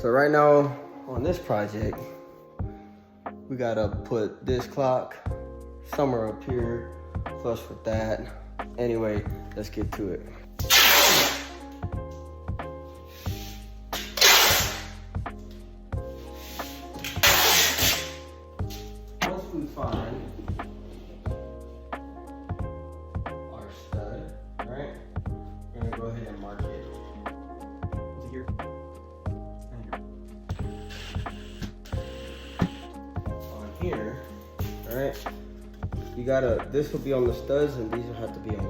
So right now on this project, we gotta put this clock somewhere up here, flush with that. Anyway, let's get to it. Once we find our stud, right, we're gonna go ahead and mark it. Is it here? On here, all right, you gotta, this will be on the studs and these will have to be on